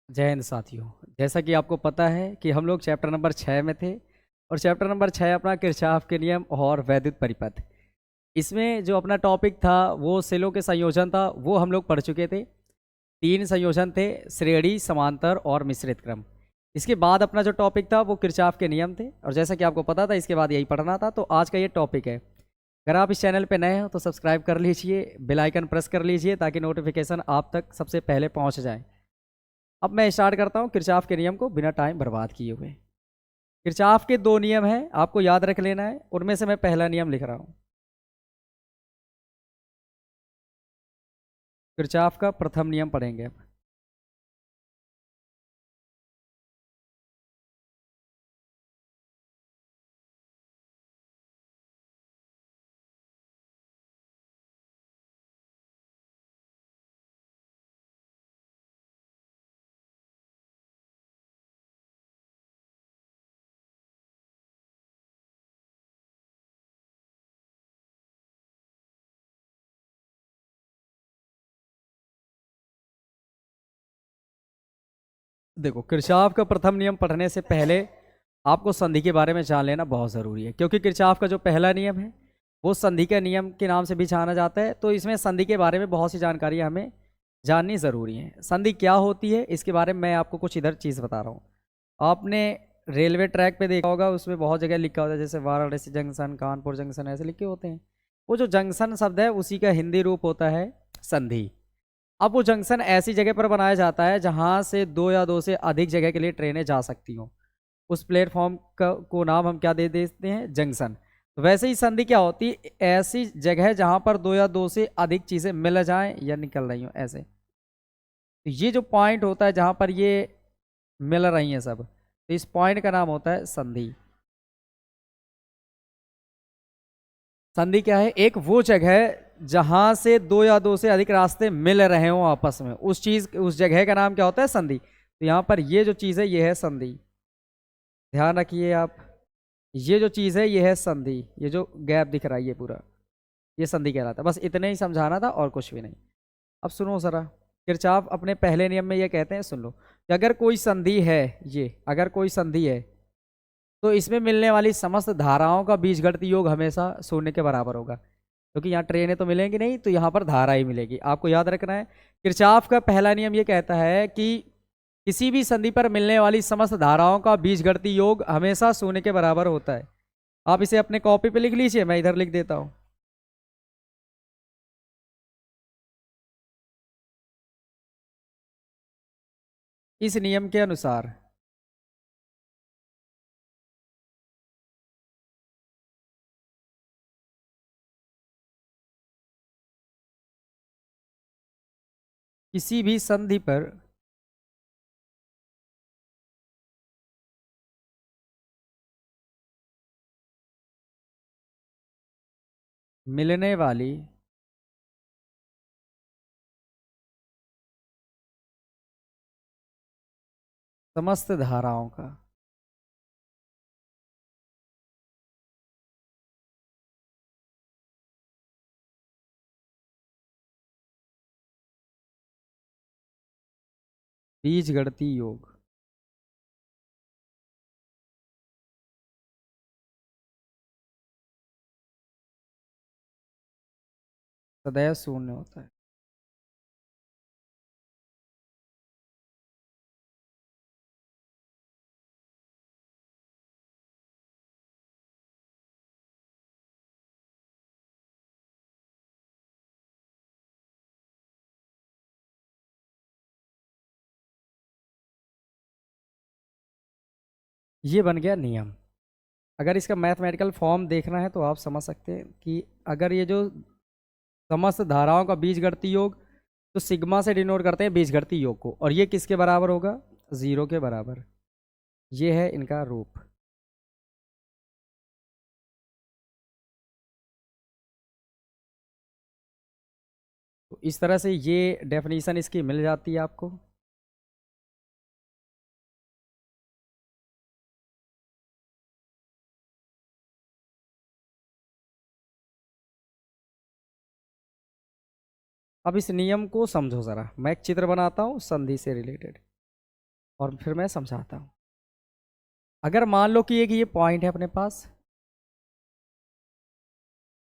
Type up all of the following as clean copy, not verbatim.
जय हिंद साथियों। जैसा कि आपको पता है कि हम लोग चैप्टर नंबर 6 में थे और चैप्टर नंबर 6 अपना किरचॉफ के नियम और वैद्युत परिपथ। इसमें जो अपना टॉपिक था वो सेलों के संयोजन था, वो हम लोग पढ़ चुके थे। 3 संयोजन थे, श्रेणी, समांतर और मिश्रित क्रम। इसके बाद अपना जो टॉपिक था वो किरचॉफ के नियम थे और जैसा कि आपको पता था इसके बाद यही पढ़ना था। तो आज का ये टॉपिक है। अगर आप इस चैनल पे नए हो तो सब्सक्राइब कर लीजिए, बेल आइकन प्रेस कर लीजिए ताकि नोटिफिकेशन आप तक सबसे पहले पहुंच जाए। अब मैं स्टार्ट करता हूँ किरचॉफ के नियम को बिना टाइम बर्बाद किए हुए। किरचॉफ के 2 नियम हैं, आपको याद रख लेना है। उनमें से मैं पहला नियम लिख रहा हूँ। किरचॉफ का प्रथम नियम पढ़ेंगे अब। देखो, किरचॉफ का प्रथम नियम पढ़ने से पहले आपको संधि के बारे में जान लेना बहुत ज़रूरी है, क्योंकि किरचॉफ का जो पहला नियम है वो संधि का नियम के नाम से भी जाना जाता है। तो इसमें संधि के बारे में बहुत सी जानकारी हमें जाननी ज़रूरी है। संधि क्या होती है इसके बारे में मैं आपको कुछ इधर चीज़ बता रहा हूँ। आपने रेलवे ट्रैक पे देखा होगा, उसमें बहुत जगह लिखा होता है, जैसे वाराणसी जंक्शन, कानपुर जंक्शन, ऐसे लिखे होते हैं। वो जो जंक्शन शब्द है उसी का हिंदी रूप होता है संधि। अब वो जंक्शन ऐसी जगह पर बनाया जाता है जहां से 2 या 2 से अधिक जगह के लिए ट्रेनें जा सकती हों। उस प्लेटफॉर्म का को नाम हम क्या दे देते हैं? जंक्शन। तो वैसे ही संधि क्या होती है? ऐसी जगह जहां पर 2 या 2 से अधिक चीजें मिल जाएं या निकल रही हो, ऐसे। तो ये जो पॉइंट होता है जहां पर ये मिल रही हैं सब, तो इस पॉइंट का नाम होता है संधि। संधि क्या है? एक वो जगह जहां से 2 या 2 से अधिक रास्ते मिल रहे हो आपस में, उस जगह का नाम क्या होता है? संधि। तो यहाँ पर ये जो चीज़ है ये है संधि। ध्यान रखिए आप, ये जो चीज़ है ये है संधि। ये जो गैप दिख रहा है ये पूरा, ये संधि कहलाता है। बस इतने ही समझाना था और कुछ भी नहीं। अब सुनो जरा, किरचॉफ अपने पहले नियम में ये कहते हैं, सुन लो, कि अगर कोई संधि है, ये अगर कोई संधि है तो इसमें मिलने वाली समस्त धाराओं का बीजगणितीय योग हमेशा शून्य के बराबर होगा। क्योंकि यहाँ ट्रेनें तो मिलेंगी नहीं, तो यहाँ पर धारा ही मिलेगी। आपको याद रखना है, किरचॉफ का पहला नियम ये कहता है कि किसी भी संधि पर मिलने वाली समस्त धाराओं का बीजगणितीय योग हमेशा शून्य के बराबर होता है। आप इसे अपने कॉपी पे लिख लीजिए, मैं इधर लिख देता हूँ। इस नियम के अनुसार किसी भी संधि पर मिलने वाली समस्त धाराओं का बीजगणितीय योग सदैव शून्य होता है। ये बन गया नियम। अगर इसका मैथमेटिकल फॉर्म देखना है तो आप समझ सकते हैं कि अगर ये जो समस्त धाराओं का बीजगणितीय योग, तो सिग्मा से डिनोट करते हैं बीजगणितीय योग को, और ये किसके बराबर होगा? 0 के बराबर। ये है इनका रूप। तो इस तरह से ये डेफिनेशन इसकी मिल जाती है आपको। अब इस नियम को समझो ज़रा, मैं एक चित्र बनाता हूँ संधि से रिलेटेड। और फिर मैं समझाता हूँ। अगर मान लो कि एक ये पॉइंट है अपने पास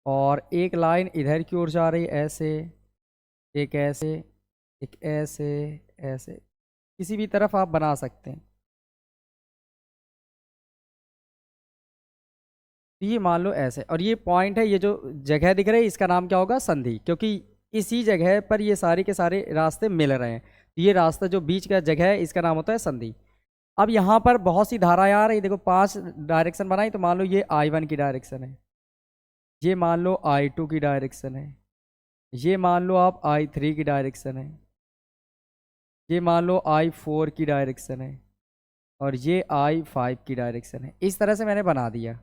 और एक लाइन इधर की ओर जा रही है ऐसे, एक ऐसे, एक ऐसे, ऐसे, किसी भी तरफ आप बना सकते हैं। तो ये मान लो ऐसे, और ये पॉइंट है, ये जो जगह दिख रही है इसका नाम क्या होगा? संधि, क्योंकि इसी जगह पर ये सारे के सारे रास्ते मिल रहे हैं। तो ये रास्ता जो बीच का जगह है इसका नाम होता है संधि। अब यहाँ पर बहुत सी धाराएं आ रही, देखो 5 डायरेक्शन बनाई, तो मान लो ये I1 की डायरेक्शन है, ये मान लो I2 की डायरेक्शन है, ये मान लो आप I3 की डायरेक्शन है, ये मान लो I4 की डायरेक्शन है, और ये I5 की डायरेक्शन है। इस तरह से मैंने बना दिया।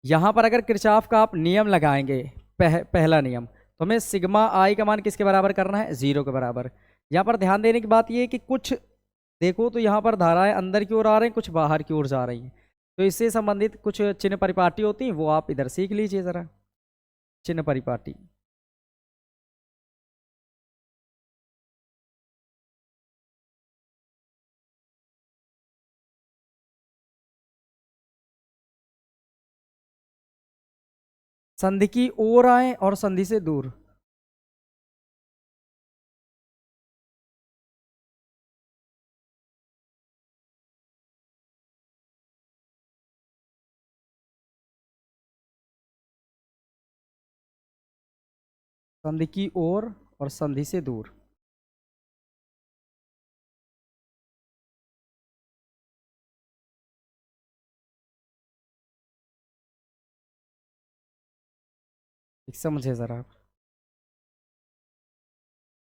यहाँ पर अगर किरचॉफ का आप नियम लगाएंगे, पहला नियम, तो हमें सिग्मा आई का मान किसके बराबर करना है? 0 के बराबर। यहाँ पर ध्यान देने की बात यह है कि कुछ देखो तो यहाँ पर धाराएं अंदर की ओर आ रही हैं, कुछ बाहर की ओर जा रही हैं। तो इससे संबंधित कुछ चिन्ह परिपाटी होती हैं, वो आप इधर सीख लीजिए ज़रा। चिन्ह परिपाटी, संधि की ओर आए और संधि से दूर। संधि की ओर और संधि से दूर। ठीक समझे ज़रा आप।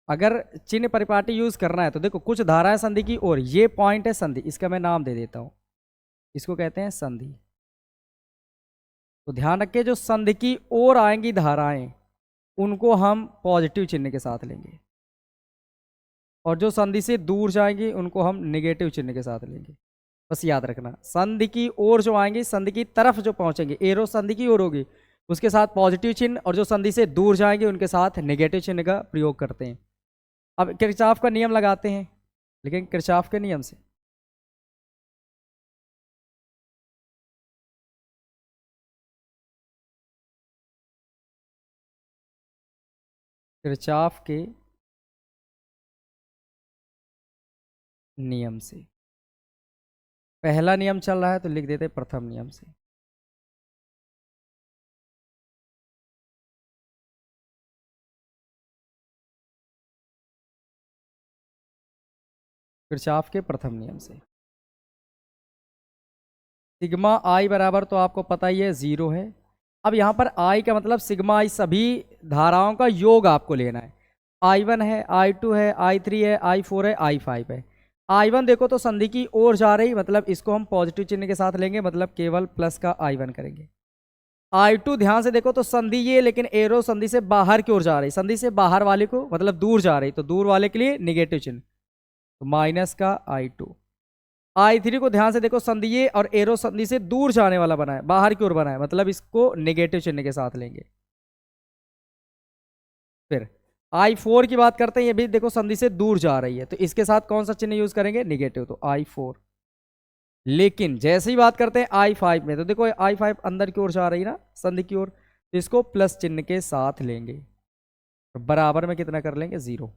अगर चिन्ह परिपाटी यूज करना है तो देखो, कुछ धाराएं संधि की ओर, ये पॉइंट है संधि, इसका मैं नाम दे देता हूं, इसको कहते हैं संधि। तो ध्यान रखिए, जो संधि की ओर आएंगी धाराएं उनको हम पॉजिटिव चिन्ह के साथ लेंगे, और जो संधि से दूर जाएंगी उनको हम नेगेटिव चिन्ह के साथ लेंगे। बस याद रखना, संधि की ओर जो आएंगी, संधि की तरफ जो पहुंचेंगे, एरो संधि की ओर होगी, उसके साथ पॉजिटिव चिन्ह, और जो संधि से दूर जाएंगे उनके साथ नेगेटिव चिन्ह का प्रयोग करते हैं। अब किरचॉफ का नियम लगाते हैं, लेकिन किरचॉफ के नियम से। किरचॉफ के नियम से पहला नियम चल रहा है तो लिख देते प्रथम नियम से। किरचॉफ के प्रथम नियम से सिग्मा आई बराबर, तो आपको पता ही है 0 है। अब यहाँ पर आई का मतलब सिग्मा आई सभी धाराओं का योग आपको लेना है। I1 है, I2 है, I3 है, I4 है, I5 है। I1 देखो तो संधि की ओर जा रही, मतलब इसको हम पॉजिटिव चिन्ह के साथ लेंगे, मतलब केवल प्लस का I1 करेंगे। I2 ध्यान से देखो तो संधि ये, लेकिन एरो संधि से बाहर की ओर जा रही, संधि से बाहर वाले को मतलब दूर जा रही, तो दूर वाले के लिए निगेटिव चिन्ह, तो माइनस का I2। I3 को ध्यान से देखो, संधि ये और एरो संधि से दूर जाने वाला बना है, बाहर की ओर बना है, मतलब इसको नेगेटिव चिन्ह के साथ लेंगे। फिर I4 की बात करते हैं, ये भी देखो संधि से दूर जा रही है, तो इसके साथ कौन सा चिन्ह यूज करेंगे? निगेटिव, तो I4। लेकिन जैसे ही बात करते हैं I5 में, तो देखो I5 अंदर की ओर जा रही है ना, संधि की ओर, तो इसको प्लस चिन्ह के साथ लेंगे, तो बराबर में कितना कर लेंगे? 0।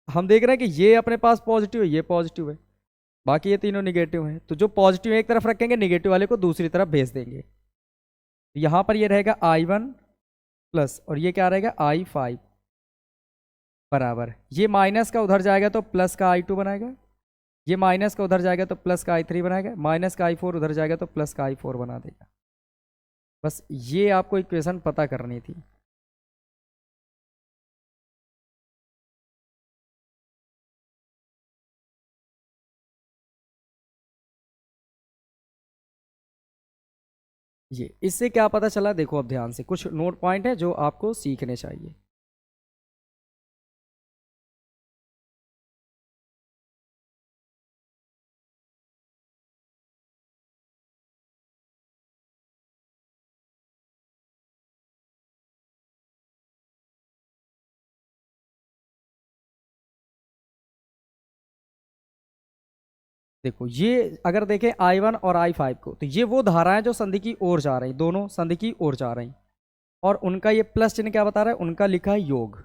हम देख रहे हैं कि ये अपने पास पॉजिटिव है, ये पॉजिटिव है, बाकी ये तीनों निगेटिव हैं, तो जो पॉजिटिव एक तरफ रखेंगे, निगेटिव वाले को दूसरी तरफ भेज देंगे। तो यहां पर ये रहेगा I1 प्लस, और ये क्या रहेगा? I5 बराबर, ये माइनस का उधर जाएगा तो प्लस का I2 बनाएगा, ये माइनस का उधर जाएगा तो प्लस का I3 बनाएगा, माइनस का I4 उधर जाएगा तो प्लस का I4 बना देगा। बस ये आपको इक्वेशन पता करनी थी। ये इससे क्या पता चला? देखो अब ध्यान से, कुछ नोट पॉइंट है जो आपको सीखने चाहिए। देखो ये अगर देखें I1 और I5 को, तो ये वो धाराएं जो संधि की ओर जा रही, दोनों संधि की ओर जा रही, और उनका ये प्लस चिन्ह क्या बता रहा है, उनका लिखा है योग।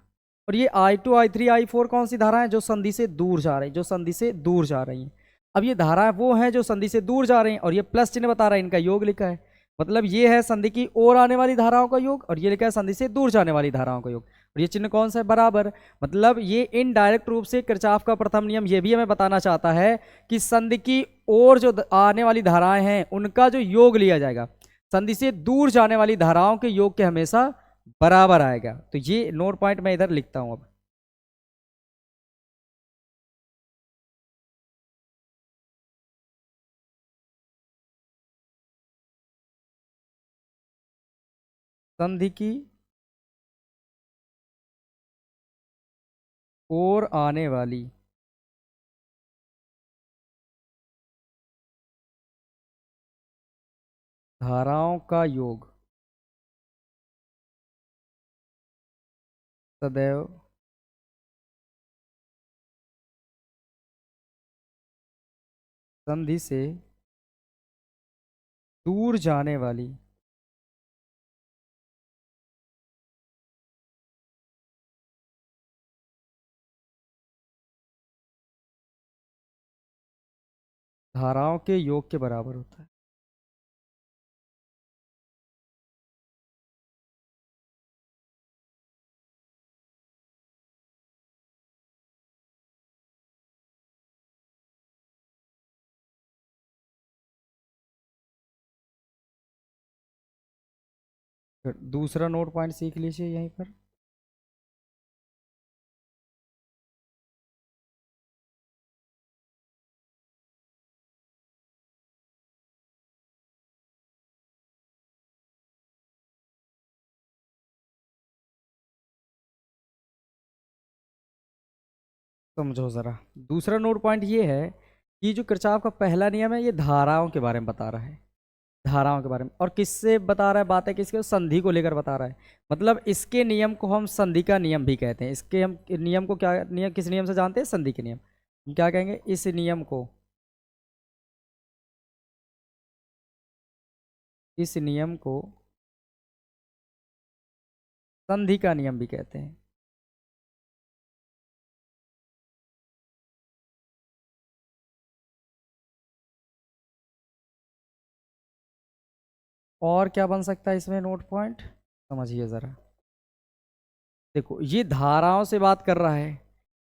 और ये I2 I3 I4 कौन सी धाराएं, जो संधि से दूर जा रही, जो संधि से दूर जा रही हैं। अब ये धाराएं वो हैं जो संधि से दूर जा रही हैं, और ये प्लस चिन्ह बता रहा है, इनका योग लिखा है। मतलब ये है संधि की ओर आने वाली धाराओं का योग, और ये लिखा है संधि से दूर जाने वाली धाराओं का योग, और ये चिन्ह कौन सा है, बराबर। मतलब ये इनडायरेक्ट रूप से किरचॉफ का प्रथम नियम ये भी हमें बताना चाहता है कि संधि की ओर जो आने वाली धाराएं हैं उनका जो योग लिया जाएगा, संधि से दूर जाने वाली धाराओं के योग के हमेशा बराबर आएगा। तो ये नोट पॉइंट मैं इधर लिखता हूं। अब संधि की ओर आने वाली धाराओं का योग सदैव संधि से दूर जाने वाली धाराओं के योग के बराबर होता है। फिर दूसरा नोट पॉइंट सीख लीजिए यहीं पर। समझो जरा, दूसरा नोट पॉइंट ये है कि जो किरचॉफ का पहला नियम है ये धाराओं के बारे में बता रहा है, धाराओं के बारे में। और किससे बता रहा है, बात है किसके, संधि को लेकर बता रहा है। मतलब इसके नियम को हम संधि का नियम भी कहते हैं। इसके हम नियम को क्या, नियम किस नियम से जानते हैं, संधि के नियम। हम क्या कहेंगे, इस नियम को, इस नियम को संधि का नियम भी कहते हैं। और क्या बन सकता है इसमें नोट पॉइंट, समझिए जरा। देखो ये धाराओं से बात कर रहा है।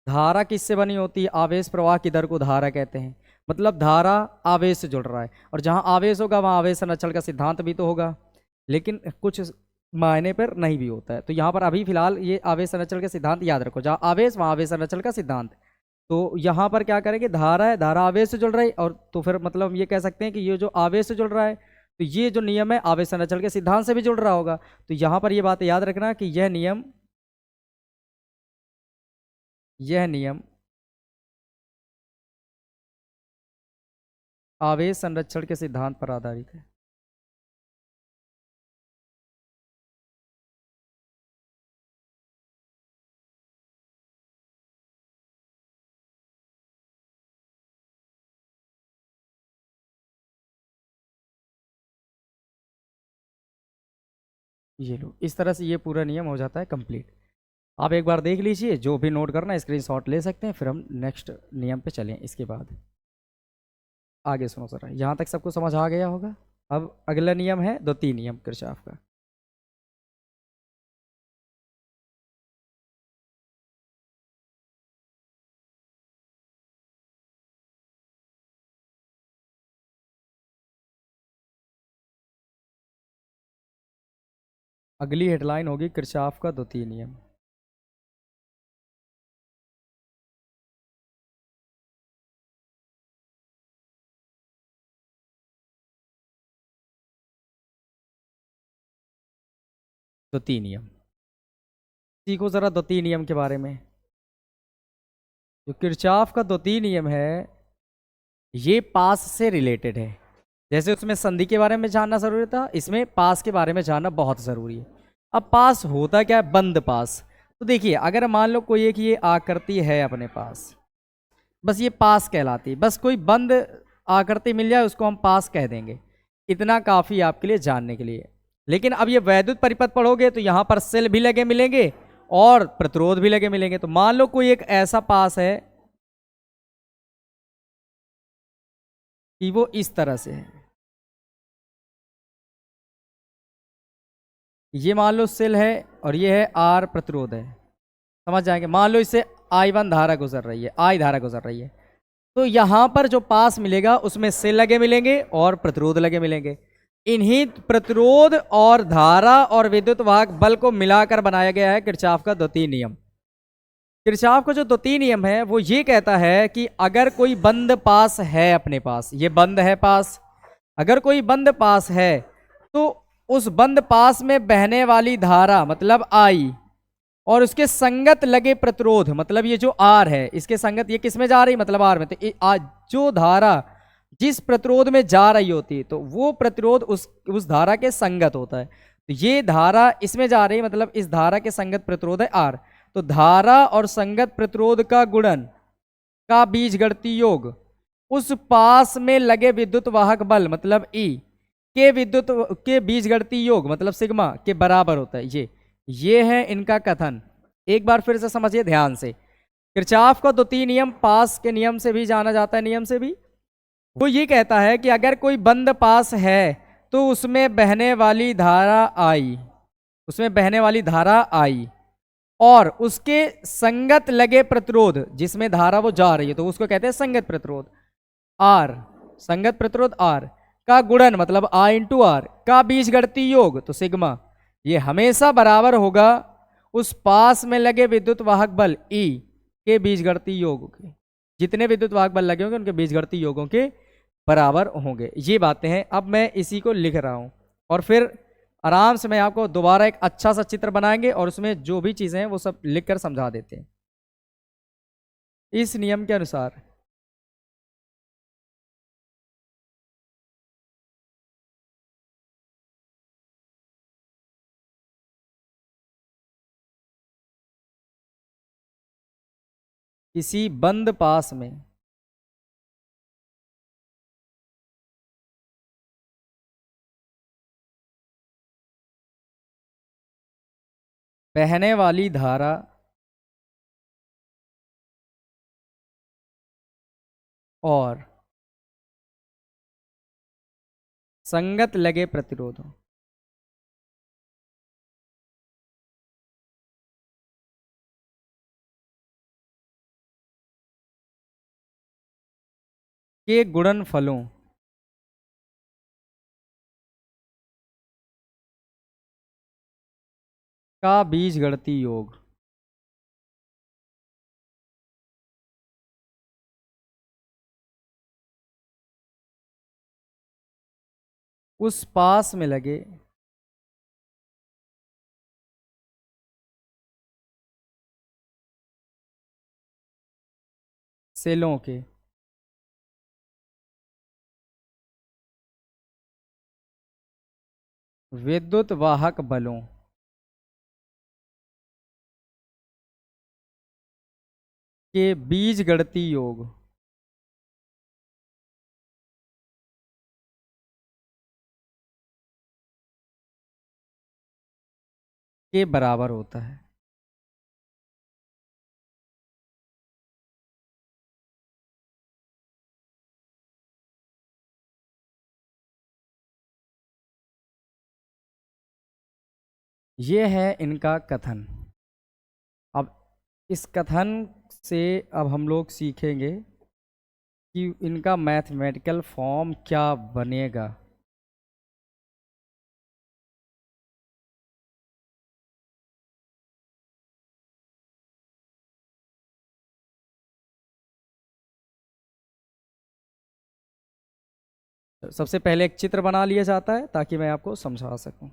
धारा किससे बनी होती है, आवेश प्रवाह की दर को धारा कहते हैं। मतलब धारा आवेश से जुड़ रहा है, और जहां आवेश होगा वहां आवेश संरक्षण का सिद्धांत भी तो होगा, लेकिन कुछ मायने पर नहीं भी होता है। तो यहाँ पर अभी फिलहाल ये आवेश संरक्षण का सिद्धांत याद रखो, जहाँ आवेश वहां आवेश संरक्षण का सिद्धांत। तो यहाँ पर क्या करेंगे, धारा है, धारा आवेश से जुड़ रही है, और तो फिर मतलब हम ये कह सकते हैं कि ये जो आवेश से जुड़ रहा है, तो ये जो नियम है आवेश संरक्षण के सिद्धांत से भी जुड़ रहा होगा। तो यहाँ पर ये बात याद रखना कि यह नियम आवेश संरक्षण के सिद्धांत पर आधारित है। ये लो, इस तरह से ये पूरा नियम हो जाता है कंप्लीट। आप एक बार देख लीजिए, जो भी नोट करना है स्क्रीनशॉट ले सकते हैं, फिर हम नेक्स्ट नियम पे चलें। इसके बाद आगे सुनो जरा, यहाँ तक सबको समझ आ गया होगा। अब अगला नियम है द्वितीय नियम किरचॉफ का। अगली हेडलाइन होगी किरचॉफ का द्वितीय नियम। द्वितीय नियम सीखो जरा, द्वितीय नियम के बारे में। जो किरचॉफ का द्वितीय नियम है ये पास से रिलेटेड है। जैसे उसमें संधि के बारे में जानना जरूरी था, इसमें पास के बारे में जानना बहुत ज़रूरी है। अब पास होता क्या है, बंद पास। तो देखिए, अगर मान लो कोई एक ये आकृति है अपने पास, बस ये पास कहलाती है। बस कोई बंद आकृति मिल जाए उसको हम पास कह देंगे। इतना काफ़ी आपके लिए जानने के लिए। लेकिन अब ये वैद्युत परिपथ पढ़ोगे तो यहाँ पर सेल भी लगे मिलेंगे और प्रतिरोध भी लगे मिलेंगे। तो मान लो कोई एक ऐसा पास है कि वो इस तरह से है, ये मान लो सेल है और ये है आर प्रतिरोध है, समझ जाएंगे। मान लो इससे I1 धारा गुजर रही है, I धारा गुजर रही है, तो यहां पर जो पास मिलेगा उसमें सेल लगे मिलेंगे और प्रतिरोध लगे मिलेंगे। इन्हीं प्रतिरोध और धारा और विद्युत वाहक बल को मिलाकर बनाया गया है किरचॉफ का द्वितीय नियम। किरचॉफ का जो द्वितीय नियम है वो ये कहता है कि अगर कोई बंद पास है, अपने पास ये बंद है पास, अगर कोई बंद पास है तो उस बंद पास में बहने वाली धारा मतलब आई और उसके संगत लगे प्रतिरोध मतलब ये जो आर है, इसके संगत ये किस में जा रही मतलब आर में, तो जो धारा जिस प्रतिरोध में जा रही होती है तो वो प्रतिरोध उस धारा के संगत होता है। तो ये धारा इसमें जा रही है मतलब इस धारा के संगत प्रतिरोध है आर। तो धारा और संगत प्रतिरोध का गुणन का बीजगणितीय योग उस पास में लगे विद्युत वाहक बल मतलब ई के विद्युत के बीजगणितीय योग मतलब सिग्मा के बराबर होता है। ये है इनका कथन। एक बार फिर से समझिए ध्यान से। किरचॉफ का द्वितीय नियम पास के नियम से भी जाना जाता है, नियम से भी। वो ये कहता है कि अगर कोई बंद पास है तो उसमें बहने वाली धारा आई, उसमें बहने वाली धारा आई और उसके संगत लगे प्रतिरोध जिसमें धारा वो जा रही है तो उसको कहते हैं संगत प्रतिरोध आर, संगत प्रतिरोध आर का गुणन मतलब आई इंटू आर का बीजगणितीय योग तो सिग्मा, ये हमेशा बराबर होगा उस पास में लगे विद्युत वाहक बल ई के बीजगणितीय योग के। जितने विद्युत वाहक बल लगे होंगे उनके बीजगणितीय योगों के बराबर होंगे। ये बातें हैं। अब मैं इसी को लिख रहा हूं और फिर आराम से मैं आपको दोबारा एक अच्छा सा चित्र बनाएंगे और उसमें जो भी चीजें हैं वो सब लिखकर समझा देते हैं इस नियम के अनुसार। किसी बंद पास में बहने वाली धारा और संगत लगे प्रतिरोधों के गुणनफलों का बीजगणितीय योग उस पास में लगे सेलों के विद्युत वाहक बलों के बीजगणितीय योग के बराबर होता है। ये है इनका कथन। अब इस कथन से अब हम लोग सीखेंगे कि इनका मैथमेटिकल फॉर्म क्या बनेगा। सबसे पहले एक चित्र बना लिया जाता है ताकि मैं आपको समझा सकूं।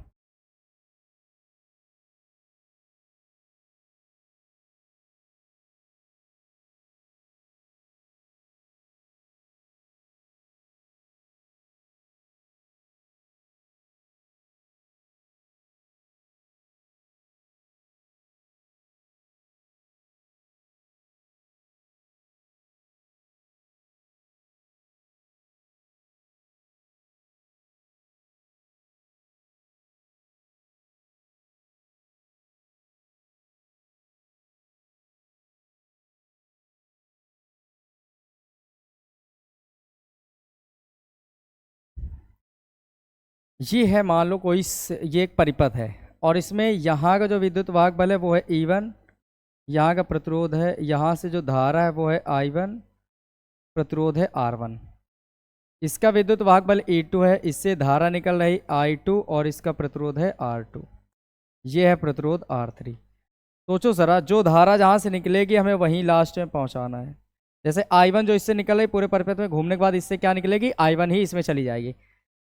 ये है मान लो कोई ये एक परिपथ है और इसमें यहाँ का जो विद्युत वाहक बल है वो है E1, यहाँ का प्रतिरोध है, यहाँ से जो धारा है वो है I1, प्रतिरोध है R1, इसका विद्युत वाहक बल E2 है, इससे धारा निकल रही I2 और इसका प्रतिरोध है R2, ये है प्रतिरोध R3। सोचो ज़रा, जो धारा जहाँ से निकलेगी हमें वहीं लास्ट में पहुँचाना है। जैसे I1 जो इससे निकल रही पूरे परिपथ में घूमने के बाद इससे क्या निकलेगी, I1 ही इसमें चली जाएगी।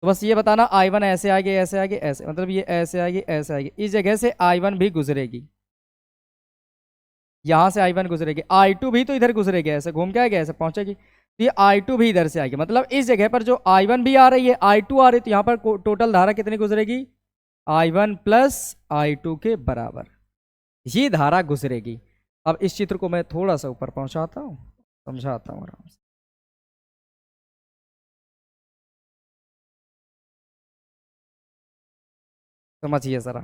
तो बस ये बताना I1 ऐसे आएगी, ऐसे आएगी, ऐसे, मतलब ये ऐसे आएगी, ऐसे आएगी, इस जगह से I1 भी गुजरेगी, यहाँ से I1 गुजरेगी, I2 भी तो इधर गुजरेगी, ऐसे घूम के आएगी, ऐसे पहुंचेगी, तो ये I2 भी इधर से आएगी। मतलब इस जगह पर जो I1 भी आ रही है, I2 आ रही है, तो यहाँ पर टोटल धारा कितनी गुजरेगी, I1 प्लस I2 के बराबर ये धारा गुजरेगी। अब इस चित्र को मैं थोड़ा सा ऊपर पहुंचाता हूँ, समझाता हूँ आराम से। समझिए जरा।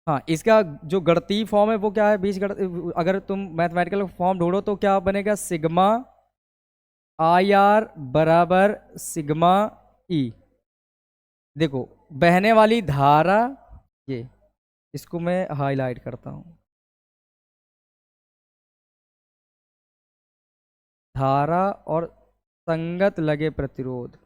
हाँ, इसका जो गणितीय फॉर्म है वो क्या है, अगर तुम मैथमेटिकल फॉर्म ढूंढो तो क्या बनेगा, सिग्मा IR बराबर सिग्मा E। देखो बहने वाली धारा, ये इसको मैं हाईलाइट करता हूं, धारा और संगत लगे प्रतिरोध,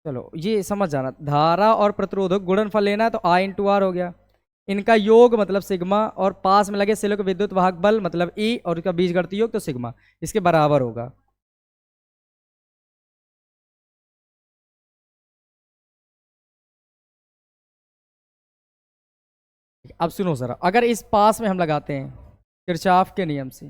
चलो ये समझ जाना, धारा और प्रतिरोधक गुणनफल लेना है तो I×R हो गया, इनका योग मतलब सिग्मा, और पास में लगे सेलों के विद्युत वाहक बल मतलब E, और इसका बीजगणितीय योग तो सिग्मा, इसके बराबर होगा। अब सुनो जरा, अगर इस पास में हम लगाते हैं किरचॉफ के नियम से,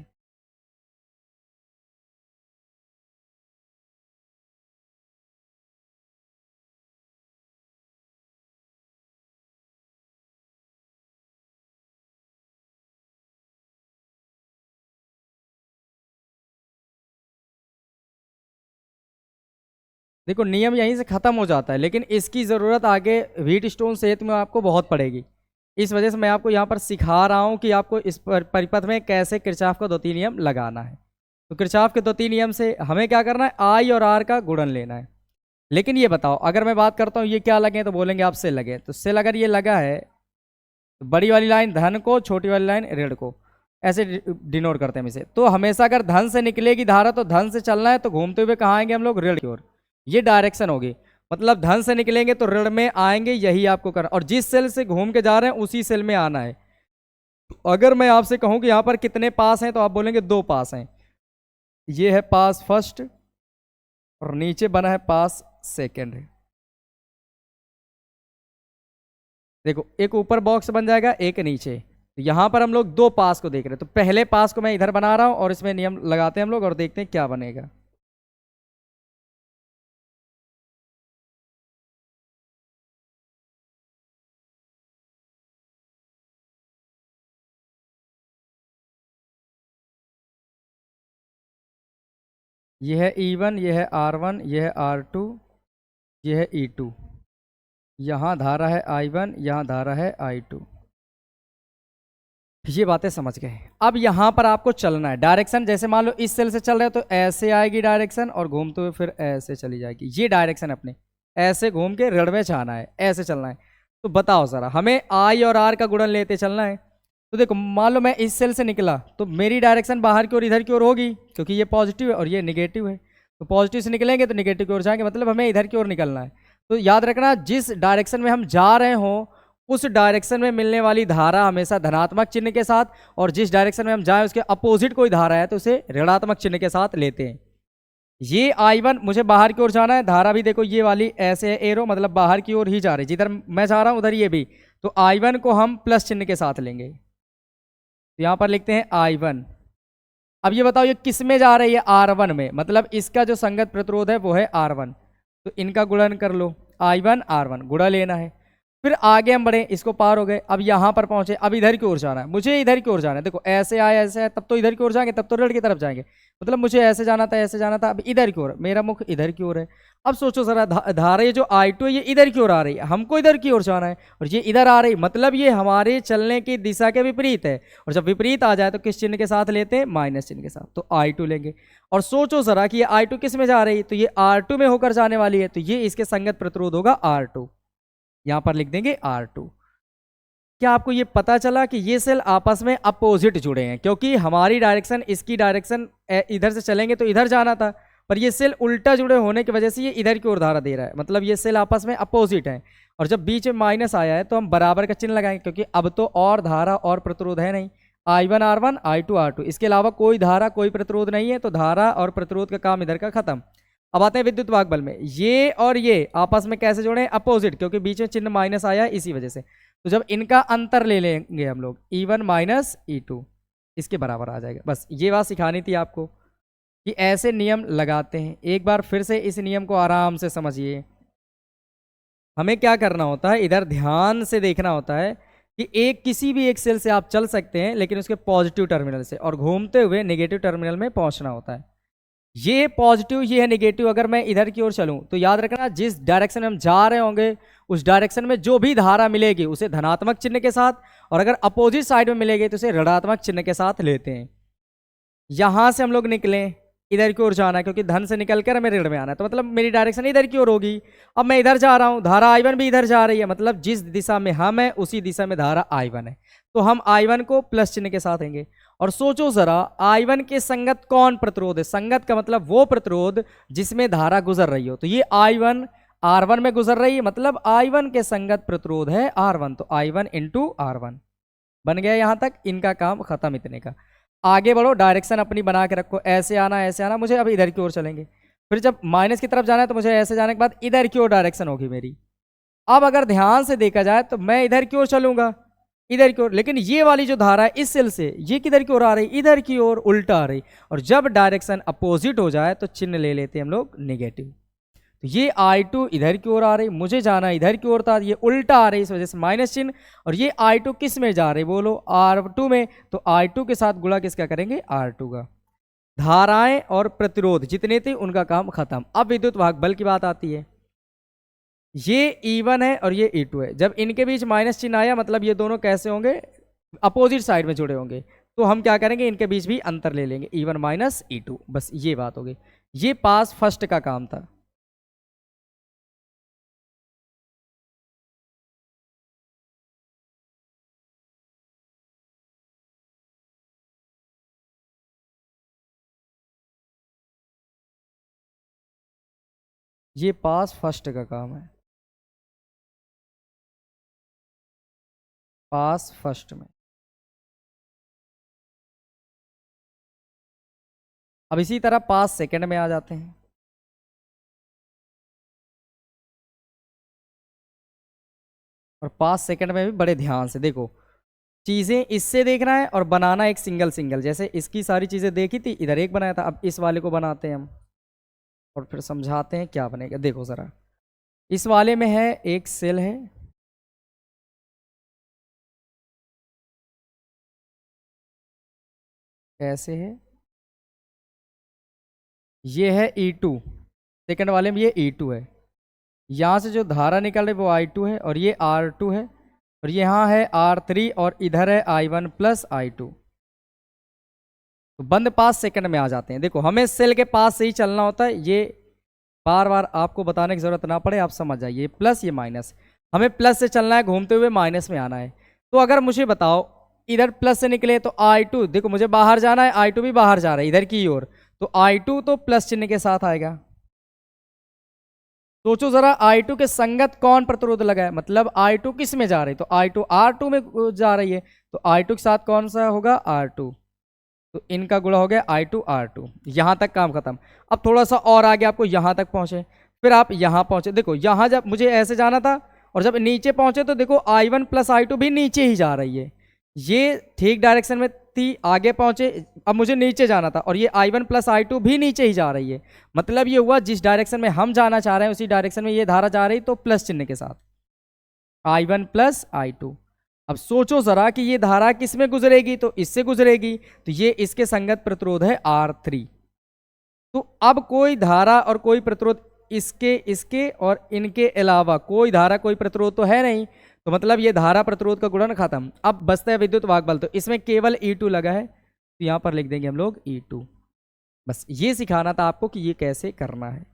देखो नियम यहीं से खत्म हो जाता है, लेकिन इसकी ज़रूरत आगे व्हीट स्टोन सेहत में आपको बहुत पड़ेगी। इस वजह से मैं आपको यहाँ पर सिखा रहा हूँ कि आपको इस परिपथ में कैसे किरचॉफ का 2-3 नियम लगाना है। तो किरचॉफ के 2-3 नियम से हमें क्या करना है, I और R का गुणन लेना है। लेकिन ये बताओ, अगर मैं बात करता हूँ ये क्या लगे, तो बोलेंगे आप सेल लगे, तो सेल अगर ये लगा है तो बड़ी वाली लाइन धन को, छोटी वाली लाइन ऋण को, ऐसे डिनोट करते हैं हम इसे। तो हमेशा अगर धन से निकलेगी धारा तो धन से चलना है, तो घूमते हुए कहाँ आएंगे हम लोग, ऋण की ओर, ये डायरेक्शन होगी। मतलब धन से निकलेंगे तो ऋण में आएंगे, यही आपको करना, और जिस सेल से घूम के जा रहे हैं उसी सेल में आना है। अगर मैं आपसे कहूं कि यहां पर कितने पास हैं, तो आप बोलेंगे 2 पास हैं, ये है पास फर्स्ट और नीचे बना है पास सेकंड है। देखो एक ऊपर बॉक्स बन जाएगा, एक नीचे, तो यहां पर हम लोग 2 पास को देख रहे हैं, तो पहले पास को मैं इधर बना रहा हूं और इसमें नियम लगाते हैं हम लोग और देखते हैं क्या बनेगा। ये है E1, ये है R1, ये है R2, ये है E2, यहाँ धारा है I1, यहाँ धारा है I2। ये बातें समझ गए। अब यहाँ पर आपको चलना है, डायरेक्शन जैसे मान लो इस सेल से चल रहे हो तो ऐसे आएगी डायरेक्शन और घूमते हुए फिर ऐसे चली जाएगी, ये डायरेक्शन अपने ऐसे घूम के ऋण में जाना है, ऐसे चलना है। तो बताओ जरा, हमें I और R का गुणन लेते चलना है। तो देखो मान लो मैं इस सेल से निकला तो मेरी डायरेक्शन बाहर की ओर इधर की ओर होगी, क्योंकि ये पॉजिटिव है और ये निगेटिव है, तो पॉजिटिव से निकलेंगे तो निगेटिव की ओर जाएंगे, मतलब हमें इधर की ओर निकलना है। तो याद रखना, जिस डायरेक्शन में हम जा रहे हो उस डायरेक्शन में मिलने वाली धारा हमेशा धनात्मक चिन्ह के साथ, और जिस डायरेक्शन में हम जाएं उसके अपोजिट कोई धारा है तो उसे ऋणात्मक चिन्ह के साथ लेते हैं। ये I1 मुझे बाहर की ओर जाना है, धारा भी देखो ये वाली ऐसे है एरो, मतलब बाहर की ओर ही जा रही है, जिधर मैं जा रहा हूं उधर ये भी, तो I1 को हम प्लस चिन्ह के साथ लेंगे, तो यहां पर लिखते हैं I1। अब ये बताओ ये किस में जा रही है, R1 में, मतलब इसका जो संगत प्रतिरोध है वो है R1, तो इनका गुणन कर लो, I1 R1 गुणा लेना है। फिर आगे हम बढ़े, इसको पार हो गए, अब यहाँ पर पहुंचे, अब इधर की ओर जाना है, मुझे इधर की ओर जाना है। देखो ऐसे आया ऐसे आया, तब तो इधर की ओर जाएंगे, तब तो रेड की तरफ जाएंगे, मतलब मुझे ऐसे जाना था ऐसे जाना था, अब इधर की ओर, मेरा मुख इधर की ओर है। अब सोचो जरा, धारा ये जो I2 है ये इधर की ओर आ रही है, हमको इधर की ओर जाना है, और ये इधर आ रही, मतलब ये हमारे चलने की दिशा के विपरीत है। और जब विपरीत आ जाए तो किस चिन्ह के साथ लेते हैं? माइनस चिन्ह के साथ, तो I2 लेंगे। और सोचो जरा कि ये I2 किस में जा रही है, तो ये R2 में होकर जाने वाली है, तो ये इसके संगत प्रतिरोध होगा R2, यहां पर लिख देंगे R2। क्या आपको ये पता चला कि ये सेल आपस में अपोजिट जुड़े हैं, क्योंकि हमारी डायरेक्शन, इसकी डायरेक्शन इधर से चलेंगे तो इधर जाना था, पर ये सेल उल्टा जुड़े होने की वजह से ये इधर की ओर धारा दे रहा है, मतलब ये सेल आपस में अपोजिट है। और जब बीच में माइनस आया है तो हम बराबर का चिन्ह लगाएंगे, क्योंकि अब तो और धारा और प्रतिरोध है नहीं, I1 R1 I2 R2, इसके अलावा कोई धारा कोई प्रतिरोध नहीं है, तो धारा और प्रतिरोध का काम इधर का खत्म। अब आते हैं विद्युत वाहक बल में, ये और ये आपस में कैसे जुड़े? अपोजिट, क्योंकि बीच में चिन्ह माइनस आया है इसी वजह से। तो जब इनका अंतर ले लेंगे हम लोग, E1 माइनस E2, इसके बराबर आ जाएगा। बस ये बात सिखानी थी आपको कि ऐसे नियम लगाते हैं। एक बार फिर से इस नियम को आराम से समझिए। हमें क्या करना होता है, इधर ध्यान से देखना होता है कि एक किसी भी एक सेल से आप चल सकते हैं, लेकिन उसके पॉजिटिव टर्मिनल से, और घूमते हुए नेगेटिव टर्मिनल में पहुंचना होता है। ये पॉजिटिव, ये है नेगेटिव। अगर मैं इधर की ओर चलूं तो याद रखना, जिस डायरेक्शन में हम जा रहे होंगे उस डायरेक्शन में जो भी धारा मिलेगी उसे धनात्मक चिन्ह के साथ, और अगर अपोजिट साइड में मिलेगी तो उसे ऋणात्मक चिन्ह के साथ लेते हैं। यहां से हम लोग निकले, इधर की ओर जाना है, क्योंकि धन से निकलकर हमें ऋण में आना है, तो मतलब मेरी डायरेक्शन इधर की ओर होगी। अब मैं इधर जा रहा हूं, धारा I1 भी इधर जा रही है, मतलब जिस दिशा में हम है उसी दिशा में धारा I1 है, तो हम I1 को प्लस चिन्ह के साथ देंगे। और सोचो जरा, I1 के संगत कौन प्रतिरोध है? संगत का मतलब वो प्रतिरोध जिसमें धारा गुजर रही हो, तो ये I1 R1 में गुजर रही है, मतलब I1 के संगत प्रतिरोध है R1, तो I1 इंटू R1 बन गया। यहां तक इनका काम खत्म इतने का। आगे बढ़ो, डायरेक्शन अपनी बना के रखो, ऐसे आना ऐसे आना, मुझे अब इधर की ओर चलेंगे। फिर जब माइनस की तरफ जाना है तो मुझे ऐसे जाने के बाद इधर की ओर डायरेक्शन होगी मेरी। अब अगर ध्यान से देखा जाए तो मैं इधर की ओर चलूंगा, इधर की ओर, लेकिन ये वाली जो धारा है इस सेल से ये किधर की ओर आ रही? इधर की ओर, उल्टा आ रही। और जब डायरेक्शन अपोजिट हो जाए तो चिन्ह ले लेते हैं हम लोग नेगेटिव। तो ये I2 इधर की ओर आ रही, मुझे जाना इधर की ओर था, ये उल्टा आ रही, इस वजह से माइनस चिन्ह। और ये I2 किस में जा रही? बोलो R2 में, तो I2 के साथ गुणा किसका करेंगे? R2 का। धाराएं और प्रतिरोध जितने थे उनका काम खत्म। अब विद्युत वाहक बल की बात आती है। ये E1 है और ये E2 है, जब इनके बीच माइनस चिन्ह आया मतलब ये दोनों कैसे होंगे? अपोजिट साइड में जुड़े होंगे, तो हम क्या करेंगे? इनके बीच भी अंतर ले लेंगे, E1 माइनस E2, बस ये बात होगी। ये पास फर्स्ट का काम था। ये पास फर्स्ट का काम है, पास फर्स्ट में। अब इसी तरह पास सेकंड में आ जाते हैं। और पास सेकंड में भी बड़े ध्यान से देखो, चीजें इससे देखना है और बनाना एक सिंगल सिंगल। जैसे इसकी सारी चीजें देखी थी, इधर एक बनाया था, अब इस वाले को बनाते हैं हम और फिर समझाते हैं क्या बनेगा। देखो जरा, इस वाले में है एक सेल है, कैसे है? ये है E2, सेकंड वाले में ये E2 है। यहाँ से जो धारा निकल रही है वो I2 है, और ये R2 है, और यहाँ है R3, और इधर है I1 प्लस I2। तो बंद पास सेकंड में आ जाते हैं। देखो, हमें सेल के पास से ही चलना होता है, ये बार बार आपको बताने की जरूरत ना पड़े, आप समझ जाइए। प्लस ये माइनस, हमें प्लस से चलना है, घूमते हुए माइनस में आना है। तो अगर मुझे बताओ इधर प्लस से निकले तो I2, देखो मुझे बाहर जाना है, I2 भी बाहर जा रहा है इधर की ओर, तो I2 तो प्लस चिन्ह के साथ आएगा। सोचो जरा, I2 के संगत कौन प्रतिरोध लगा है? मतलब I2 किस में जा रही? तो I2 R2 में जा रही है, तो I2 के साथ कौन सा होगा? R2, तो इनका गुणा हो गया I2 R2। यहां तक काम खत्म। अब थोड़ा सा और आगे, आपको यहां तक पहुंचे, फिर आप यहां पहुंचे। देखो यहां जब मुझे ऐसे जाना था और जब नीचे पहुंचे तो देखो I1 प्लस I2 भी नीचे ही जा रही है, ये ठीक डायरेक्शन में थी, आगे पहुंचे, अब मुझे नीचे जाना था और ये I1 प्लस I2 भी नीचे ही जा रही है। मतलब ये हुआ जिस डायरेक्शन में हम जाना चाह रहे हैं उसी डायरेक्शन में ये धारा जा रही, तो प्लस चिन्ह के साथ। I1 plus I2। अब सोचो जरा कि ये धारा किस में गुजरेगी, तो इससे गुजरेगी, तो ये इसके संगत प्रतिरोध है R3। तो अब कोई धारा और कोई प्रतिरोध इसके और इनके अलावा कोई धारा कोई प्रतिरोध तो है नहीं, तो मतलब ये धारा प्रतिरोध का गुणन खत्म। अब बचता है विद्युत वाहक बल, तो इसमें केवल E2 लगा है, तो यहां पर लिख देंगे हम लोग E2। बस ये सिखाना था आपको कि ये कैसे करना है।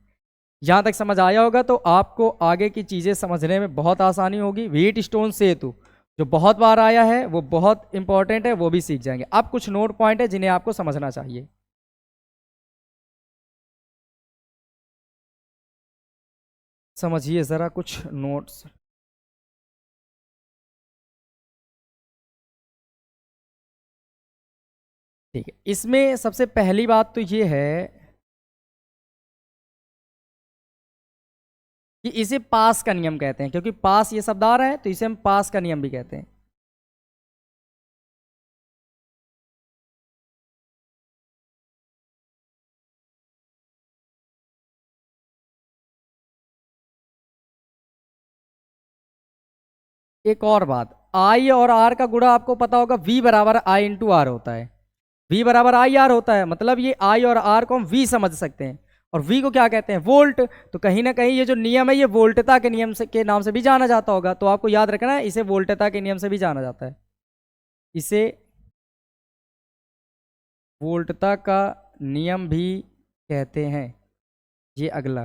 यहां तक समझ आया होगा तो आपको आगे की चीजें समझने में बहुत आसानी होगी। व्हीट स्टोन सेतु जो बहुत बार आया है वो बहुत इंपॉर्टेंट है, वो भी सीख जाएंगे। अब कुछ नोट पॉइंट है जिन्हें आपको समझना चाहिए। समझिए जरा कुछ नोट्स। ठीक है, इसमें सबसे पहली बात तो ये है कि इसे पास का नियम कहते हैं, क्योंकि पास ये शब्द आ रहा है तो इसे हम पास का नियम भी कहते हैं। एक और बात, आई और आर का गुणा आपको पता होगा, वी बराबर आई इंटू आर होता है। वी बराबर आई आर होता है, मतलब ये आई और आर को हम वी समझ सकते हैं। और वी को क्या कहते हैं, वोल्ट। तो कहीं ना कहीं ये जो नियम है ये वोल्टता के नियम से के नाम से भी जाना जाता होगा, तो आपको याद रखना है इसे वोल्टता के नियम से भी जाना जाता है। इसे वोल्टता का नियम भी कहते हैं। ये अगला,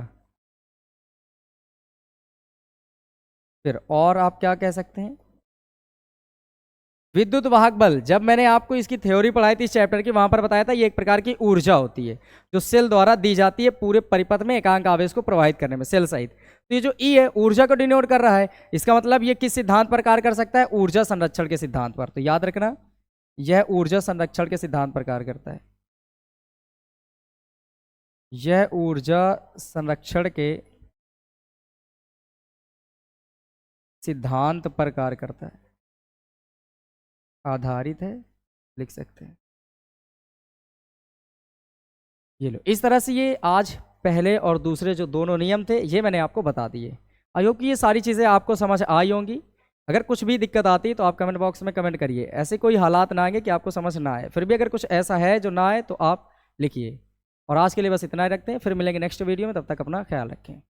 फिर और आप क्या कह सकते हैं, विद्युत वाहक बल। जब मैंने आपको इसकी थ्योरी पढ़ाई थी इस चैप्टर की, वहां पर बताया था ये एक प्रकार की ऊर्जा होती है जो सेल द्वारा दी जाती है पूरे परिपथ में एकांक आवेश को प्रवाहित करने में, सेल सहित। तो ये जो ई है ऊर्जा को डिनोट कर रहा है। इसका मतलब ये किस सिद्धांत पर कार्य कर सकता है, ऊर्जा संरक्षण के सिद्धांत पर। तो याद रखना यह ऊर्जा संरक्षण के सिद्धांत पर कार्य करता है। यह ऊर्जा संरक्षण के सिद्धांत पर कार्य करता है, आधारित है, लिख सकते हैं। ये लो, इस तरह से ये आज पहले और दूसरे जो दोनों नियम थे ये मैंने आपको बता दिए। आई होप कि ये सारी चीज़ें आपको समझ आई होंगी। अगर कुछ भी दिक्कत आती है तो आप कमेंट बॉक्स में कमेंट करिए। ऐसे कोई हालात ना आएंगे कि आपको समझ ना आए, फिर भी अगर कुछ ऐसा है जो ना आए तो आप लिखिए। और आज के लिए बस इतना ही रखते हैं, फिर मिलेंगे नेक्स्ट वीडियो में, तब तक अपना ख्याल रखें।